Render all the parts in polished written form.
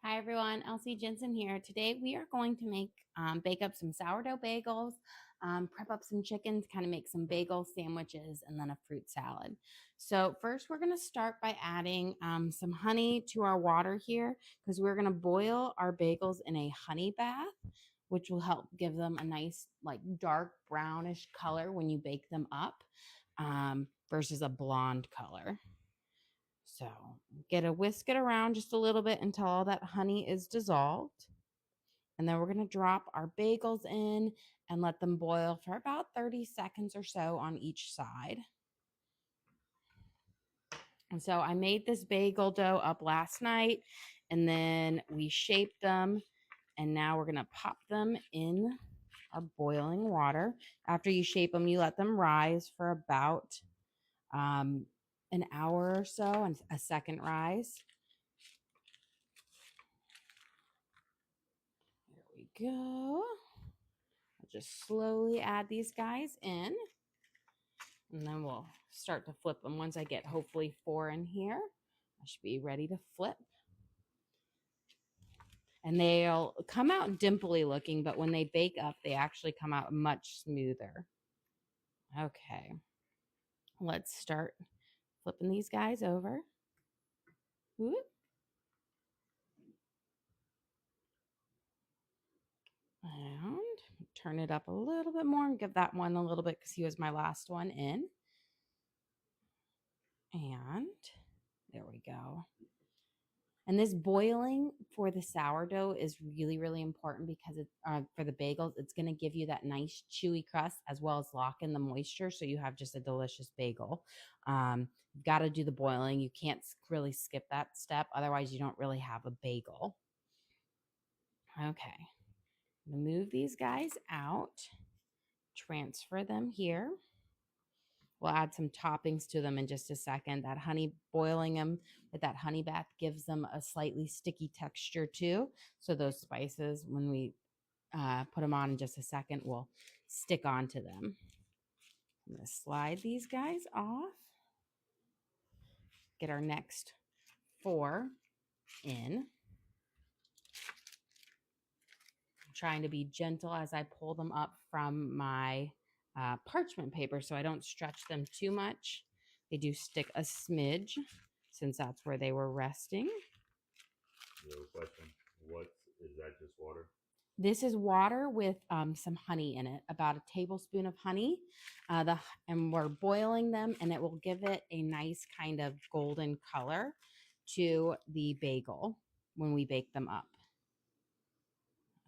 Hi everyone, Elsie Jensen here. Today we are going to bake up some sourdough bagels, prep up some chicken to kind of make some bagel sandwiches and then a fruit salad. So first we're going to start by adding some honey to our water here because we're going to boil our bagels in a honey bath, which will help give them a nice like dark brownish color when you bake them up versus a blonde color. So whisk it around just a little bit until all that honey is dissolved. And then we're going to drop our bagels in and let them boil for about 30 seconds or so on each side. And so I made this bagel dough up last night and then we shaped them. And now we're going to pop them in our boiling water. After you shape them, you let them rise for about an hour or so and a second rise. Here we go. I'll just slowly add these guys in. And then we'll start to flip them once I get hopefully 4 in here. I should be ready to flip. And they'll come out dimply looking, but when they bake up, they actually come out much smoother. Okay. Let's start flipping these guys over. Whoop. And turn it up a little bit more and give that one a little bit because he was my last one in. And there we go. And this boiling for the sourdough is really, really important because for the bagels, it's going to give you that nice chewy crust as well as lock in the moisture. So you have just a delicious bagel. You've got to do the boiling. You can't really skip that step. Otherwise, you don't really have a bagel. Okay. I'm going to move these guys out, transfer them here. We'll add some toppings to them in just a second. That honey, boiling them with that honey bath gives them a slightly sticky texture too. So those spices, when we put them on in just a second, will stick onto them. I'm going to slide these guys off. Get our next 4 in. I'm trying to be gentle as I pull them up from my parchment paper so I don't stretch them too much. They do stick a smidge since that's where they were resting. No question. What is that? Just water? This is water with some honey in it, about a tablespoon of honey. And we're boiling them, and it will give it a nice kind of golden color to the bagel when we bake them up.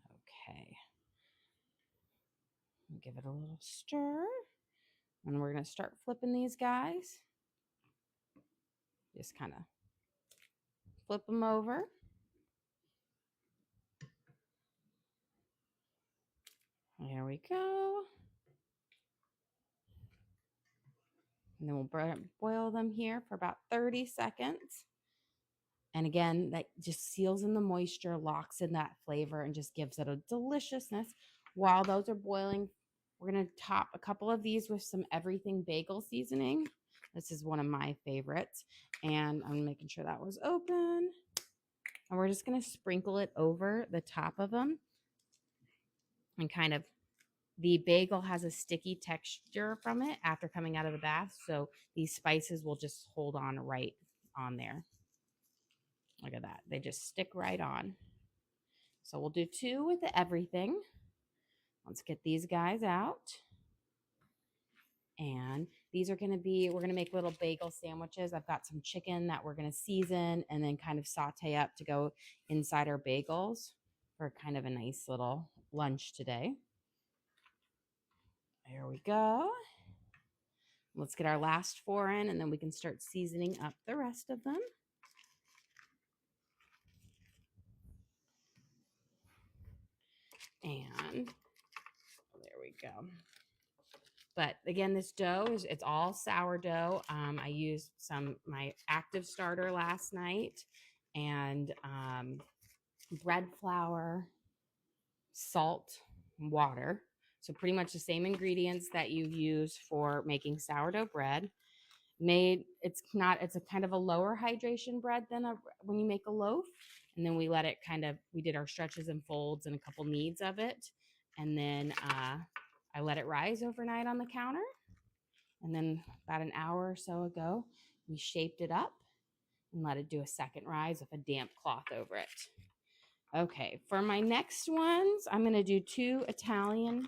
Okay. Give it a little stir. And we're going to start flipping these guys. Just kind of flip them over. There we go. And then we'll boil them here for about 30 seconds. And again, that just seals in the moisture, locks in that flavor, and just gives it a deliciousness. While those are boiling, we're going to top a couple of these with some everything bagel seasoning. This is one of my favorites. And I'm making sure that was open. And we're just going to sprinkle it over the top of them. And kind of, the bagel has a sticky texture from it after coming out of the bath. So these spices will just hold on right on there. Look at that. They just stick right on. So we'll do 2 with the everything. Let's get these guys out. And these are going to be, we're going to make little bagel sandwiches. I've got some chicken that we're going to season and then kind of saute up to go inside our bagels for kind of a nice little lunch today. There we go. Let's get our last 4 in and then we can start seasoning up the rest of them. And there we go. But again, this dough it's all sourdough. I used my active starter last night and bread flour, salt, water. So pretty much the same ingredients that you use for making sourdough bread. It's a kind of a lower hydration bread than when you make a loaf. And then we let it we did our stretches and folds and a couple kneads of it. And then I let it rise overnight on the counter. And then about an hour or so ago, we shaped it up and let it do a second rise with a damp cloth over it. Okay, for my next ones, I'm going to do 2 Italian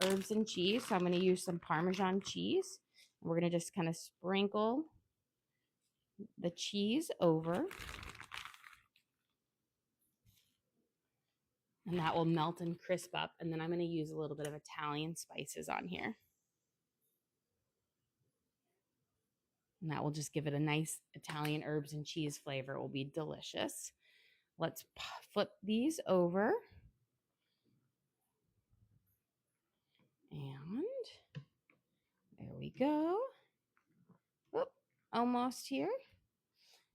herbs and cheese. So I'm going to use some Parmesan cheese. We're going to just kind of sprinkle the cheese over. And that will melt and crisp up. And then I'm going to use a little bit of Italian spices on here. And that will just give it a nice Italian herbs and cheese flavor. It will be delicious. Let's flip these over. And there we go. Oop, almost here.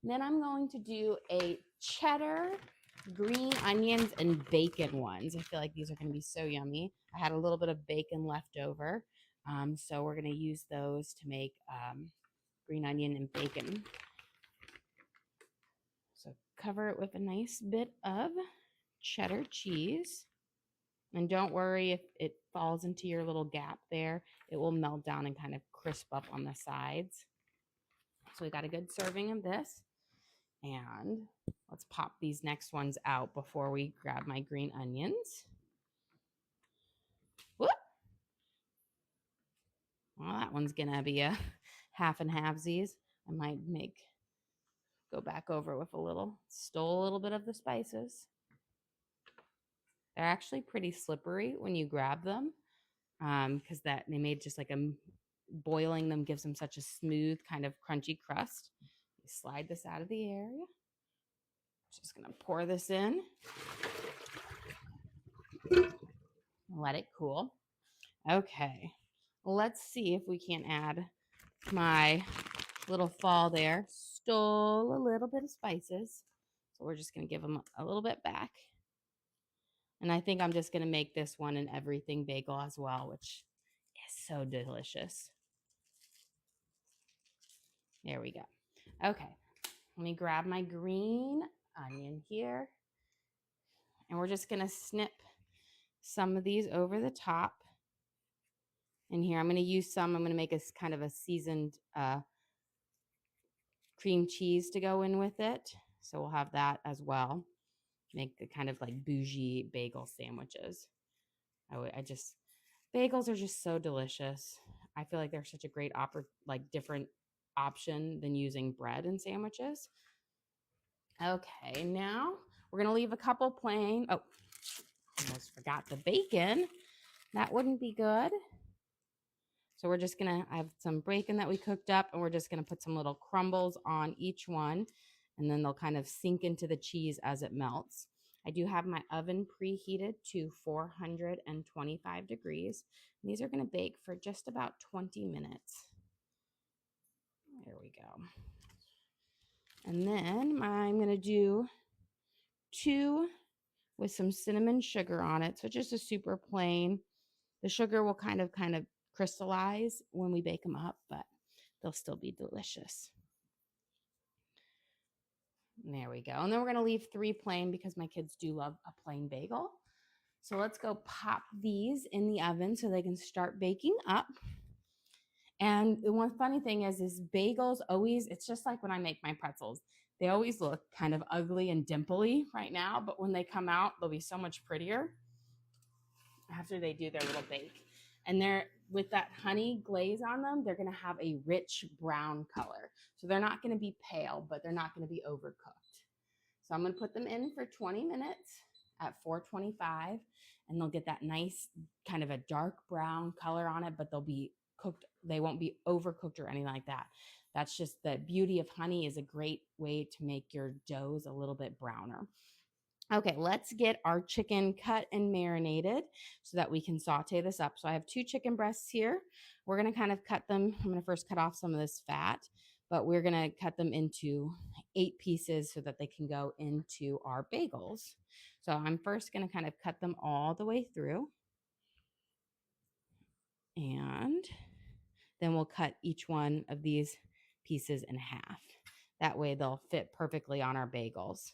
And then I'm going to do a cheddar, green onions, and bacon ones. I feel like these are going to be so yummy. I had a little bit of bacon left over. So we're going to use those to make green onion and bacon. So cover it with a nice bit of cheddar cheese. And don't worry if it falls into your little gap there. It will melt down and kind of crisp up on the sides. So we got a good serving of this. And let's pop these next ones out before we grab my green onions. Whoop. Well, that one's going to be a half and halvesies. I might go back over with stole a little bit of the spices. They're actually pretty slippery when you grab them because they made just like boiling them gives them such a smooth kind of crunchy crust. You slide this out of the area. Just going to pour this in. Let it cool. Okay. Let's see if we can add my little fall there. Stole a little bit of spices. So we're just going to give them a little bit back. And I think I'm just going to make this one an everything bagel as well, which is so delicious. There we go. Okay. Let me grab my green onion here. And we're just going to snip some of these over the top. And here I'm going to use I'm going to make a kind of a seasoned cream cheese to go in with it. So we'll have that as well. Make the kind of like bougie bagel sandwiches. Bagels are just so delicious. I feel like they're such a great different option than using bread in sandwiches. Okay, now we're going to leave a couple plain. Oh, almost forgot the bacon. That wouldn't be good. So we're just going to, I have some bacon that we cooked up, and we're just going to put some little crumbles on each one, and then they'll kind of sink into the cheese as it melts. I do have my oven preheated to 425 degrees. These are going to bake for just about 20 minutes. There we go. And then I'm going to do 2 with some cinnamon sugar on it. So just a super plain. The sugar will kind of crystallize when we bake them up, but they'll still be delicious. And there we go. And then we're going to leave 3 plain because my kids do love a plain bagel. So let's go pop these in the oven so they can start baking up. And the one funny thing is bagels always, it's just like when I make my pretzels. They always look kind of ugly and dimply right now, but when they come out, they'll be so much prettier after they do their little bake. And they're with that honey glaze on them, they're going to have a rich brown color. So they're not going to be pale, but they're not going to be overcooked. So I'm going to put them in for 20 minutes at 425, and they'll get that nice kind of a dark brown color on it, but they'll be cooked. They won't be overcooked or anything like that. That's just the beauty of honey, is a great way to make your doughs a little bit browner. Okay, let's get our chicken cut and marinated so that we can saute this up. So I have 2 chicken breasts here. We're going to kind of cut them. I'm going to first cut off some of this fat, but we're going to cut them into 8 pieces so that they can go into our bagels. So I'm first going to kind of cut them all the way through. And then we'll cut each one of these pieces in half. That way they'll fit perfectly on our bagels.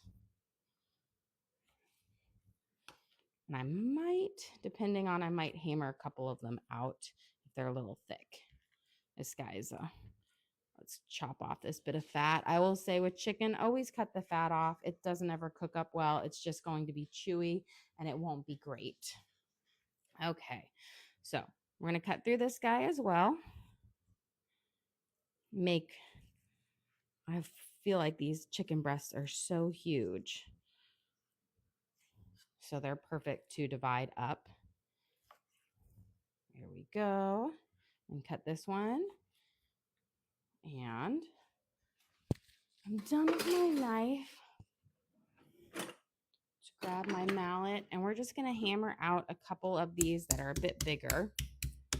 And I might, depending on, I might hammer a couple of them out if they're a little thick. This guy's let's chop off this bit of fat. I will say with chicken, always cut the fat off. It doesn't ever cook up well. It's just going to be chewy and it won't be great. Okay, so we're going to cut through this guy as well. I feel like these chicken breasts are so huge. So they're perfect to divide up. There we go. And cut this one. And I'm done with my knife. Just grab my mallet and we're just going to hammer out a couple of these that are a bit bigger.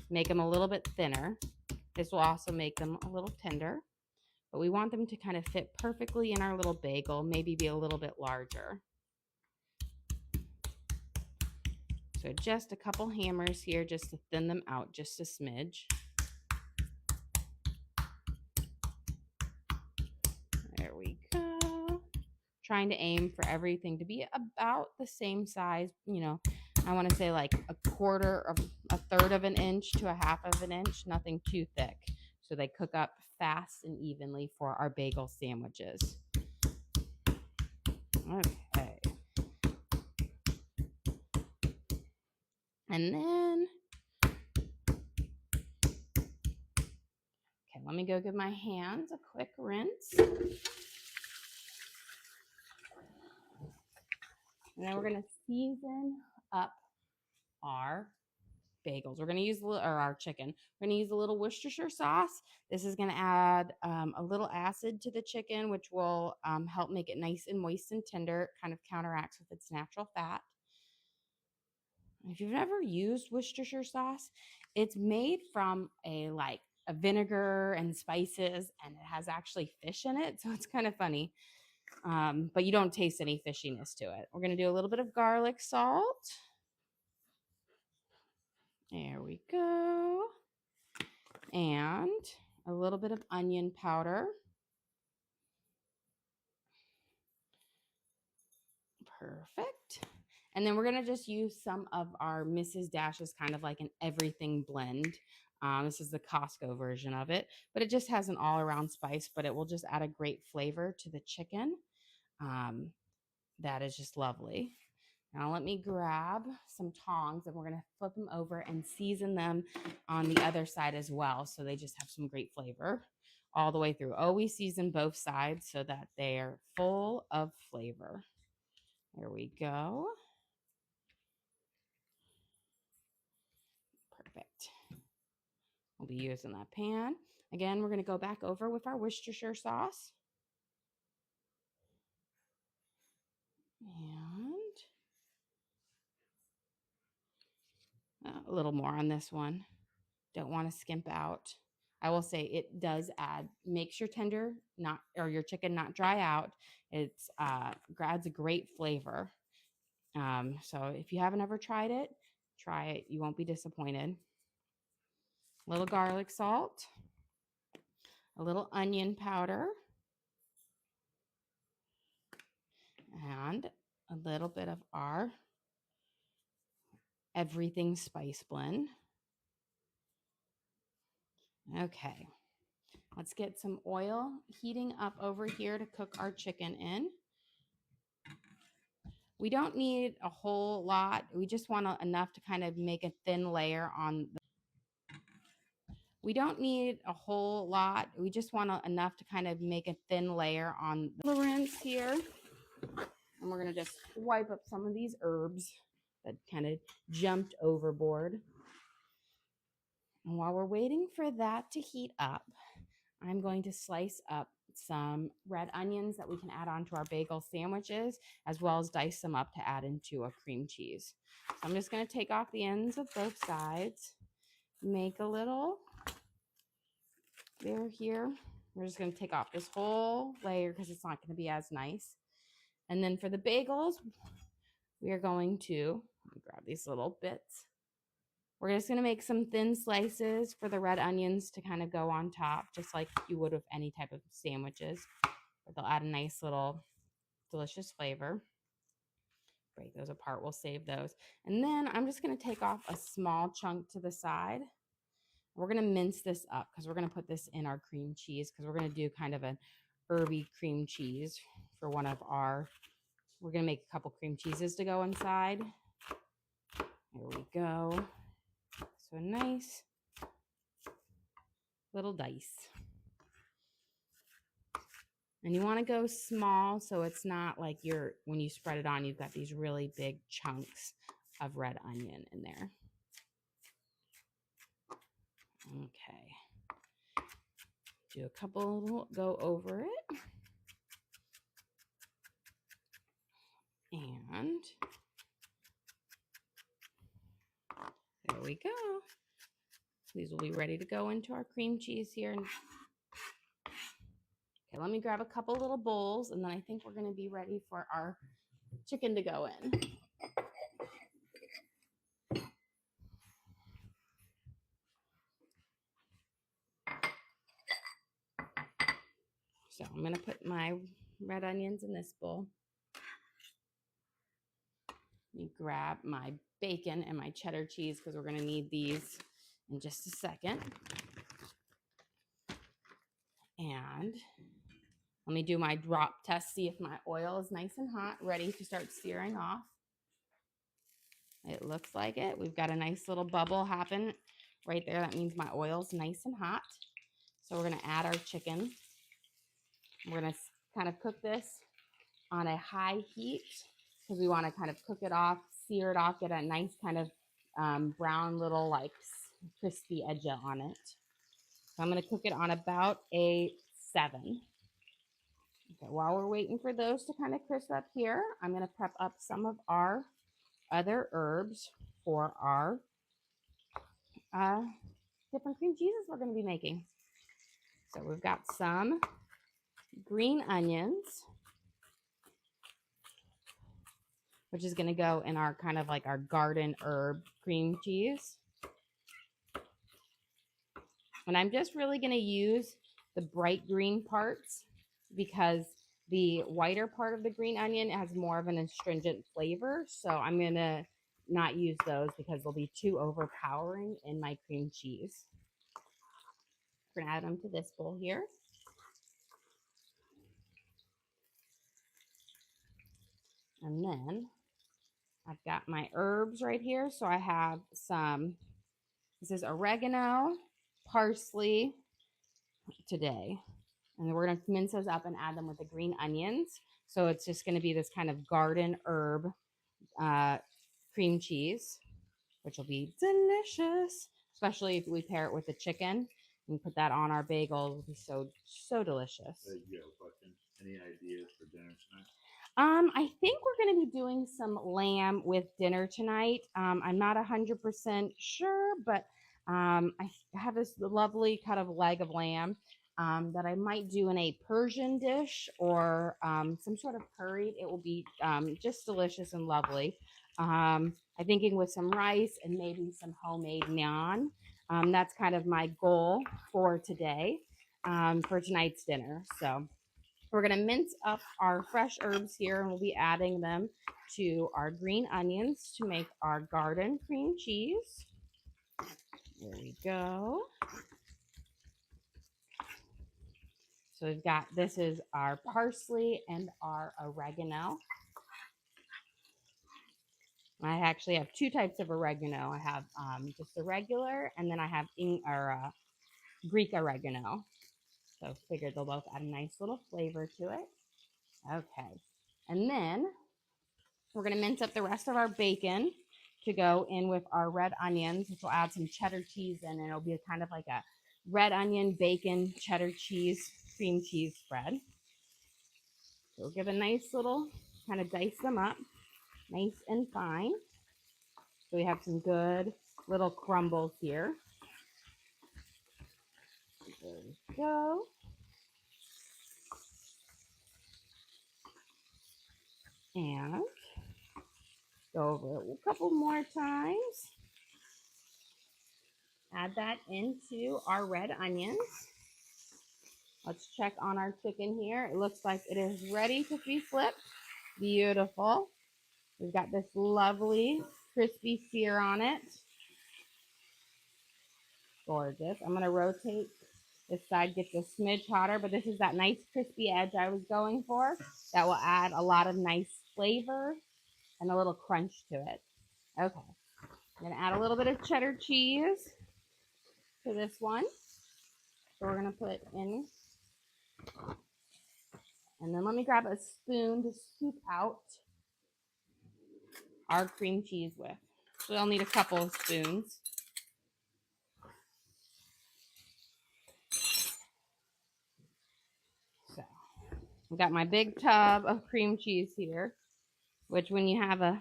Make them a little bit thinner. This will also make them a little tender. But we want them to kind of fit perfectly in our little bagel, maybe be a little bit larger. So just a couple hammers here just to thin them out just a smidge. There we go. Trying to aim for everything to be about the same size. You know, I want to say like a third of an inch to a half of an inch, nothing too thick. So they cook up fast and evenly for our bagel sandwiches. Okay. And then, okay, let me go give my hands a quick rinse. And then we're going to season up our bagels. We're going to use our chicken. We're going to use a little Worcestershire sauce. This is going to add a little acid to the chicken, which will help make it nice and moist and tender. It kind of counteracts with its natural fat. If you've never used Worcestershire sauce, it's made from a vinegar and spices, and it has actually fish in it. So it's kind of funny. But you don't taste any fishiness to it. We're going to do a little bit of garlic salt. There we go. And a little bit of onion powder. Perfect. And then we're going to just use some of our Mrs. Dash's kind of like an everything blend. This is the Costco version of it, but it just has an all-around spice, but it will just add a great flavor to the chicken. That is just lovely. Now let me grab some tongs and we're going to flip them over and season them on the other side as well. So they just have some great flavor all the way through. Always season both sides so that they're full of flavor. There we go. Perfect. We'll be using that pan. Again, we're going to go back over with our Worcestershire sauce. And a little more on this one. Don't want to skimp out. I will say it does add, makes your your chicken not dry out. It's adds a great flavor. So if you haven't ever tried it, try it. You won't be disappointed. A little garlic salt, a little onion powder, and a little bit of our everything spice blend. Okay, let's get some oil heating up over here to cook our chicken in. We don't need a whole lot. We just want enough to kind of make a thin layer on the We don't need a whole lot. We just want enough to kind of make a thin layer on the rinse here. And we're going to just wipe up some of these herbs that kind of jumped overboard. And while we're waiting for that to heat up, I'm going to slice up some red onions that we can add onto our bagel sandwiches, as well as dice them up to add into a cream cheese. So I'm just going to take off the ends of both sides, make a little layer here. We're just going to take off this whole layer because it's not going to be as nice. And then for the bagels, we are going to grab these little bits. We're just going to make some thin slices for the red onions to kind of go on top, just like you would with any type of sandwiches. But they'll add a nice little delicious flavor. break those apart. We'll save those. And then I'm just going to take off a small chunk to the side. We're going to mince this up because we're going to put this in our cream cheese because we're going to do kind of an herby cream cheese for one of our, we're going to make a couple cream cheeses to go inside. There we go. So nice little dice. And you want to go small so it's not like when you spread it on, you've got these really big chunks of red onion in there. Okay. Do a couple, go over it. And there we go. These will be ready to go into our cream cheese here. Okay, let me grab a couple little bowls, and then I think we're going to be ready for our chicken to go in. So I'm going to put my red onions in this bowl. Let me grab my bacon and my cheddar cheese because we're going to need these in just a second. And let me do my drop test, see if my oil is nice and hot, ready to start searing off. It looks like it. We've got a nice little bubble happen right there. That means my oil's nice and hot. So we're going to add our chicken. We're going to kind of cook this on a high heat because we want to kind of cook it off, sear it off, get a nice kind of brown little like crispy edge on it. So I'm going to cook it on about a 7. Okay, while we're waiting for those to kind of crisp up here, I'm going to prep up some of our other herbs for our different cream cheeses we're going to be making. So we've got some green onions, which is going to go in our kind of like our garden herb cream cheese. And I'm just really going to use the bright green parts because the whiter part of the green onion has more of an astringent flavor. So I'm going to not use those because they'll be too overpowering in my cream cheese. We're going to add them to this bowl here. And then I've got my herbs right here. So I have some, this is oregano, parsley today. And then we're going to mince those up and add them with the green onions. So it's just going to be this kind of garden herb cream cheese, which will be delicious, especially if we pair it with the chicken and put that on our bagel. It'll be so delicious. You have a question? Any ideas for dinner tonight? I think we're going to be doing some lamb with dinner tonight. I'm not 100% sure, but I have this lovely cut of leg of lamb that I might do in a Persian dish or some sort of curry. It will be just delicious and lovely. I'm thinking with some rice and maybe some homemade naan. That's kind of my goal for today, for tonight's dinner. So we're going to mince up our fresh herbs here, and we'll be adding them to our green onions to make our garden cream cheese. There we go. So we've got, this is our parsley and our oregano. I actually have 2 types of oregano. I have just the regular, and then I have Greek oregano. So figured they'll both add a nice little flavor to it. Okay. And then we're going to mince up the rest of our bacon to go in with our red onions, which will add some cheddar cheese in, and it'll be kind of like a red onion, bacon, cheddar cheese, cream cheese spread. So we'll give a nice little, kind of dice them up, nice and fine. So we have some good little crumbles here. There we go. And go over it a couple more times. Add that into our red onions. Let's check on our chicken here. It looks like it is ready to be flipped. Beautiful. We've got this lovely crispy sear on it. Gorgeous. I'm going to rotate this side, get this smidge hotter, but this is that nice crispy edge I was going for. That will add a lot of nice flavor and a little crunch to it. Okay. I'm going to add a little bit of cheddar cheese to this one. So we're going to put in, and then let me grab a spoon to scoop out our cream cheese with. So I'll need a couple of spoons. So I've got my big tub of cream cheese here, which when you have a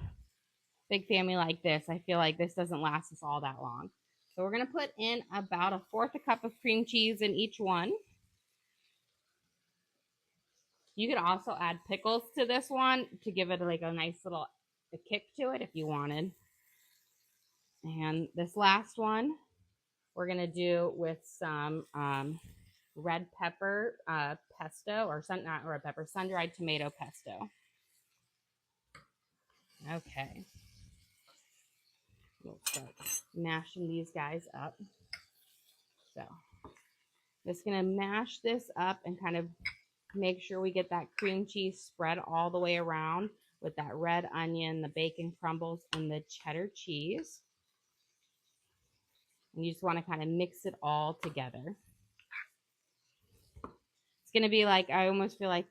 big family like this, I feel like this doesn't last us all that long. So we're going to put in about 1/4 cup of cream cheese in each one. You could also add pickles to this one to give it like a nice little kick to it if you wanted. And this last one we're going to do with some red pepper pesto, or not red pepper, sun-dried tomato pesto. Okay. We'll start mashing these guys up. So just going to mash this up and kind of make sure we get that cream cheese spread all the way around with that red onion, the bacon crumbles, and the cheddar cheese. And you just want to kind of mix it all together. It's going to be like, I almost feel like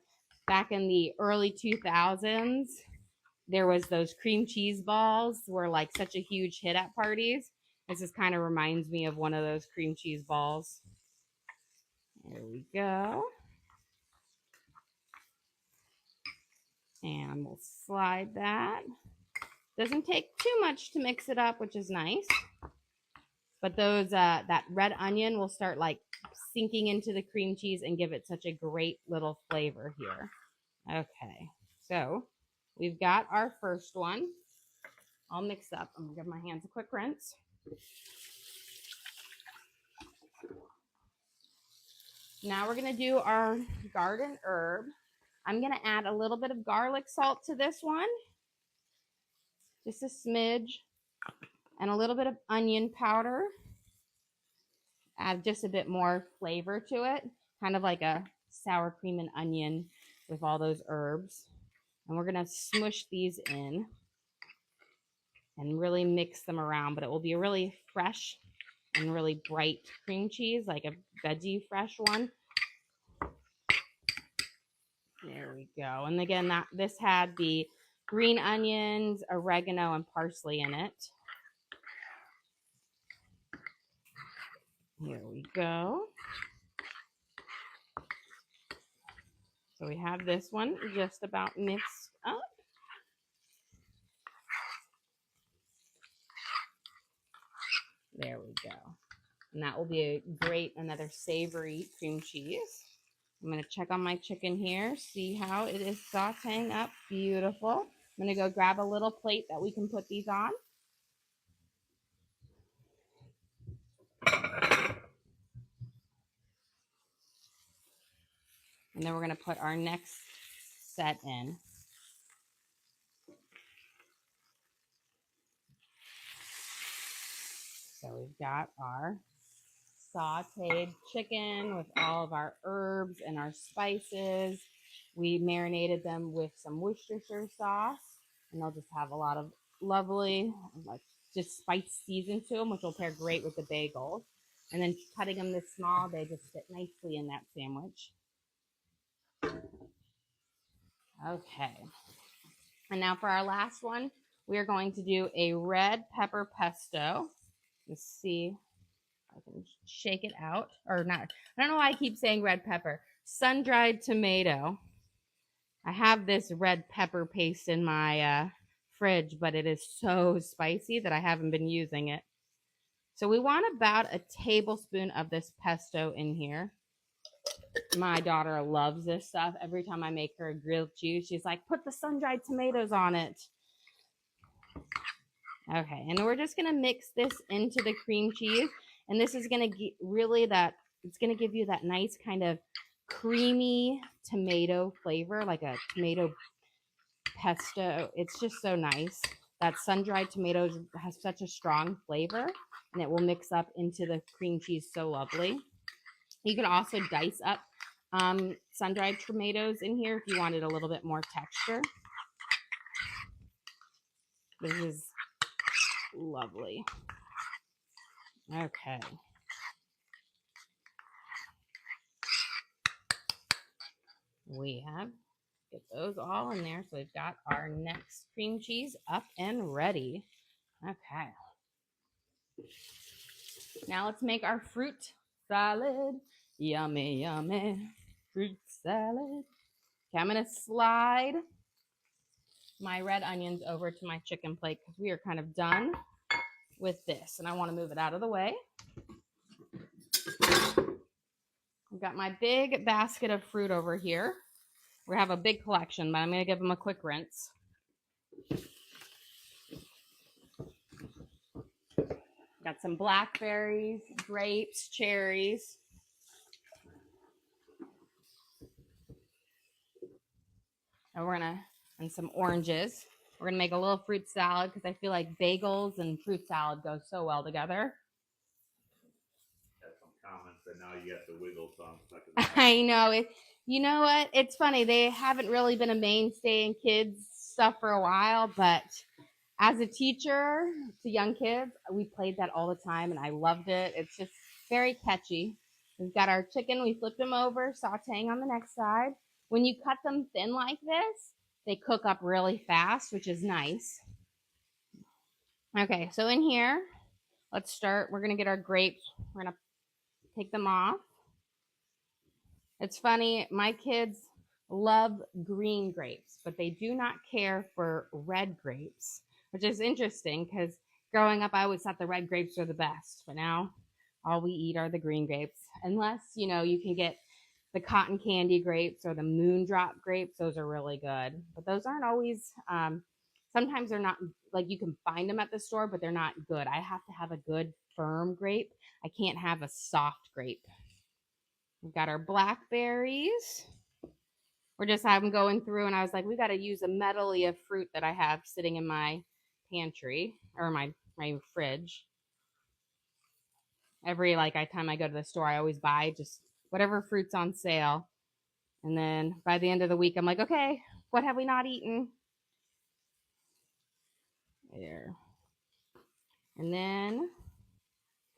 back in the early 2000s, there was those cream cheese balls were like such a huge hit at parties. This just kind of reminds me of one of those cream cheese balls. There we go. And we'll slide that. Doesn't take too much to mix it up, which is nice. But those that red onion will start like sinking into the cream cheese and give it such a great little flavor here. Okay, so we've got our first one all mixed up. I'm gonna give my hands a quick rinse. Now we're gonna do our garden herb. I'm gonna add a little bit of garlic salt to this one, just a smidge, and a little bit of onion powder. Add just a bit more flavor to it, kind of like a sour cream and onion with all those herbs. And we're gonna smush these in and really mix them around, but it will be a really fresh and really bright cream cheese, like a veggie fresh one. There we go. And again, this had the green onions, oregano, and parsley in it. Here we go. So we have this one just about mixed up. There we go. And that will be a great, another savory cream cheese. I'm going to check on my chicken here, see how it is sauteing up. Beautiful. I'm going to go grab a little plate that we can put these on. And then we're going to put our next set in. So we've got our sauteed chicken with all of our herbs and our spices. We marinated them with some Worcestershire sauce, and they'll just have a lot of lovely, like, just spice season to them, which will pair great with the bagels. And then cutting them this small, they just fit nicely in that sandwich. Okay. And now for our last one, we are going to do a red pepper pesto. Let's see. I can shake it out, or not. I don't know why I keep saying red pepper. Sun-dried tomato. I have this red pepper paste in my fridge, but it is so spicy that I haven't been using it. So we want about a tablespoon of this pesto in here. My daughter loves this stuff. Every time I make her a grilled cheese, she's like, put the sun-dried tomatoes on it. Okay, and we're just going to mix this into the cream cheese. And this is going to really it's going to give you that nice kind of creamy tomato flavor, like a tomato pesto. It's just so nice. That sun-dried tomatoes has such a strong flavor, and it will mix up into the cream cheese so lovely. You can also dice up sun-dried tomatoes in here if you wanted a little bit more texture. This is lovely. Okay. We have get those all in there. So we've got our next cream cheese up and ready. Okay. Now let's make our fruit salad. Yummy, yummy fruit salad. Okay, I'm going to slide my red onions over to my chicken plate because we are kind of done with this. And I want to move it out of the way. I've got my big basket of fruit over here. We have a big collection, but I'm going to give them a quick rinse. Got some blackberries, grapes, cherries. And some oranges. We're gonna make a little fruit salad because I feel like bagels and fruit salad go so well together. Got some comments that now you got the wiggle song stuck in the I know it. You know what? It's funny. They haven't really been a mainstay in kids stuff for a while, but as a teacher to young kids, we played that all the time and I loved it. It's just very catchy. We've got our chicken. We flipped them over, sautéing on the next side. When you cut them thin like this, they cook up really fast, which is nice. Okay, so in here, let's start. We're going to get our grapes. We're going to take them off. It's funny, my kids love green grapes, but they do not care for red grapes, which is interesting because growing up, I always thought the red grapes are the best, but now all we eat are the green grapes. Unless, you know, you can get the cotton candy grapes or the moondrop grapes. Those are really good, but those aren't always, sometimes they're not, like you can find them at the store, but they're not good. I have to have a good firm grape. I can't have a soft grape. We've got our blackberries. I'm going through and I was like, we got to use a medley of fruit that I have sitting in my pantry or my fridge. Every time I go to the store, I always buy just whatever fruit's on sale. And then by the end of the week, I'm like, okay, what have we not eaten? There. And then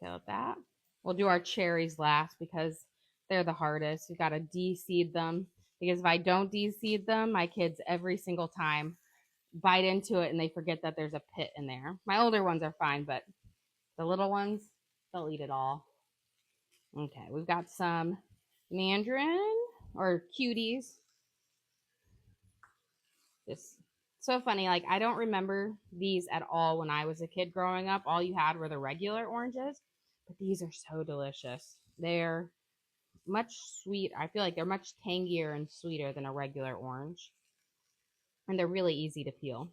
kill that. We'll do our cherries last because they're the hardest. We got to de-seed them because if I don't de-seed them, my kids every single time bite into it and they forget that there's a pit in there. My older ones are fine, but the little ones, they'll eat it all. Okay, we've got some mandarin or cuties. Just so funny. Like, I don't remember these at all when I was a kid growing up. All you had were the regular oranges, but these are so delicious. They're much sweet. I feel like they're much tangier and sweeter than a regular orange. And they're really easy to peel.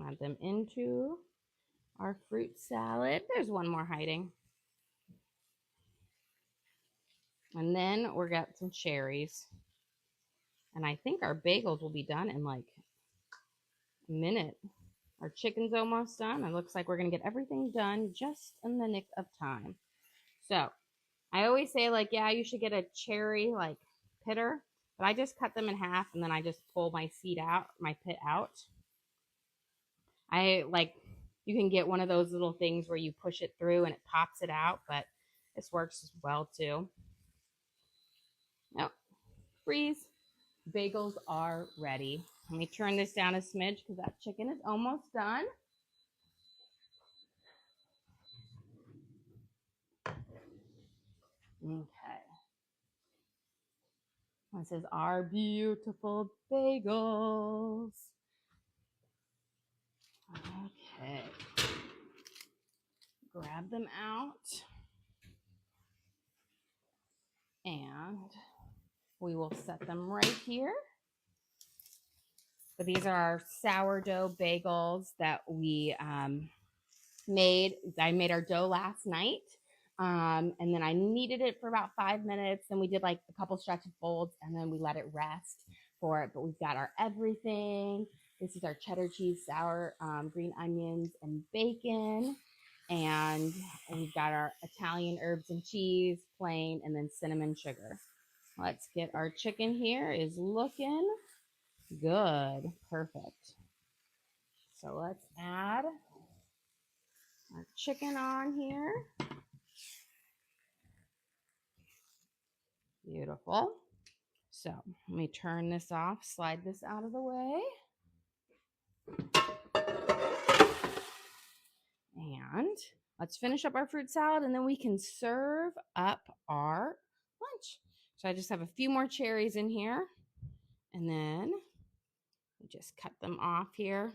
Add them into our fruit salad. There's one more hiding. And then we're got some cherries. And I think our bagels will be done in like a minute. Our chicken's almost done. It looks like we're going to get everything done just in the nick of time. So I always say like, yeah, you should get a cherry like pitter, but I just cut them in half and then I just pull my seed out, my pit out. You can get one of those little things where you push it through and it pops it out, but this works as well too. Now, freeze. Bagels are ready. Let me turn this down a smidge because that chicken is almost done. Okay. This is our beautiful bagels. Okay. Grab them out. And we will set them right here. But these are our sourdough bagels that we made. I made our dough last night. And then I kneaded it for about 5 minutes. Then we did like a couple stretch of folds and then we let it rest. for it, but we've got our everything. This is our cheddar cheese, sour green onions, and bacon. And we've got our Italian herbs and cheese, plain, and then cinnamon sugar. Let's get our chicken here. Is looking good. Perfect. So let's add our chicken on here. Beautiful. So let me turn this off, slide this out of the way. And let's finish up our fruit salad and then we can serve up our lunch. So I just have a few more cherries in here and then we just cut them off here.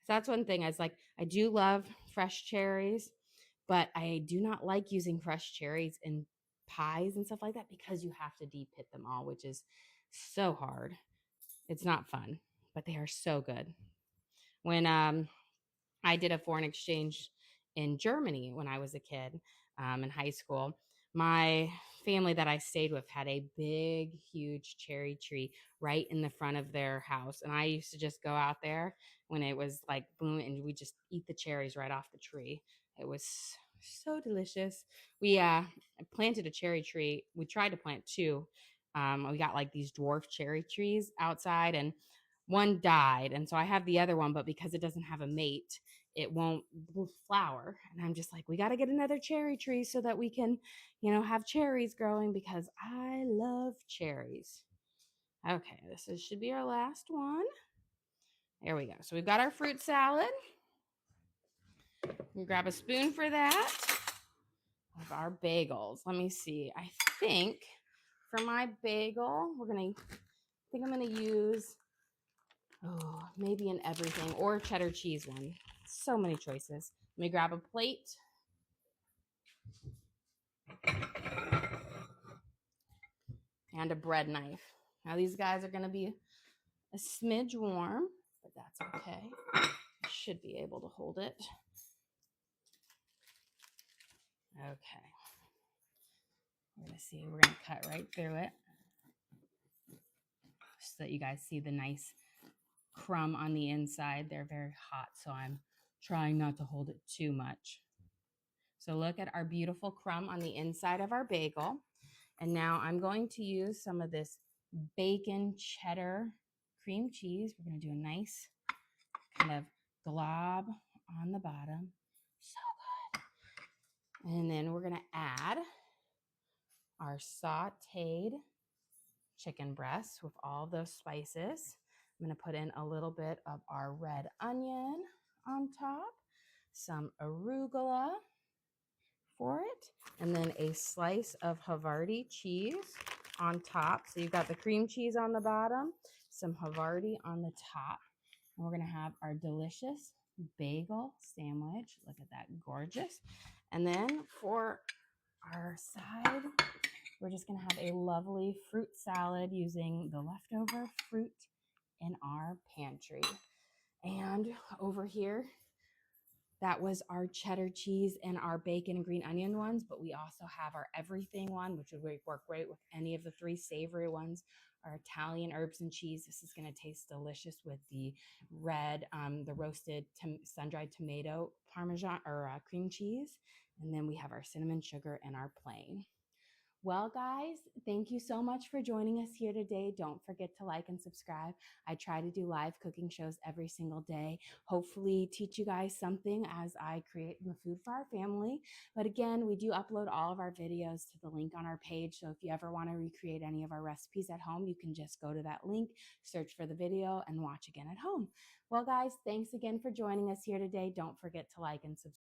So that's one thing. I do love fresh cherries, but I do not like using fresh cherries in pies and stuff like that because you have to de-pit them all, which is so hard. It's not fun, but they are so good. When I did a foreign exchange in Germany when I was a kid in high school, my family that I stayed with had a big, huge cherry tree right in the front of their house. And I used to just go out there when it was like boom, and we just eat the cherries right off the tree. It was so delicious. We planted a cherry tree. We tried to plant two. We got like these dwarf cherry trees outside, and one died. And so I have the other one, but because it doesn't have a mate, it won't flower. And I'm just like, we got to get another cherry tree so that we can, have cherries growing because I love cherries. Okay, should be our last one. There we go. So we've got our fruit salad. We grab a spoon for that. Of our bagels. Let me see. I think for my bagel, I'm gonna use maybe an everything or cheddar cheese one. So many choices. Let me grab a plate. And a bread knife. Now these guys are going to be a smidge warm, but that's okay. I should be able to hold it. Okay. We're going to see. We're going to cut right through it so that you guys see the nice crumb on the inside. They're very hot, so I'm trying not to hold it too much. So look at our beautiful crumb on the inside of our bagel. And now I'm going to use some of this bacon cheddar cream cheese. We're going to do a nice kind of glob on the bottom. So good. And then we're going to add our sautéed chicken breasts with all those spices. I'm going to put in a little bit of our red onion on top, some arugula for it, and then a slice of Havarti cheese on top. So you've got the cream cheese on the bottom, some Havarti on the top. And we're going to have our delicious bagel sandwich. Look at that, gorgeous. And then for our side, we're just going to have a lovely fruit salad using the leftover fruit in our pantry. And over here, that was our cheddar cheese and our bacon and green onion ones, but we also have our everything one, which would work great with any of the three savory ones. Our Italian herbs and cheese. This is going to taste delicious with the red, the roasted sun-dried tomato Parmesan or cream cheese. And then we have our cinnamon sugar and our plain. Well, guys, thank you so much for joining us here today. Don't forget to like and subscribe. I try to do live cooking shows every single day. Hopefully teach you guys something as I create the food for our family. But again, we do upload all of our videos to the link on our page. So if you ever want to recreate any of our recipes at home, you can just go to that link, search for the video, and watch again at home. Well, guys, thanks again for joining us here today. Don't forget to like and subscribe.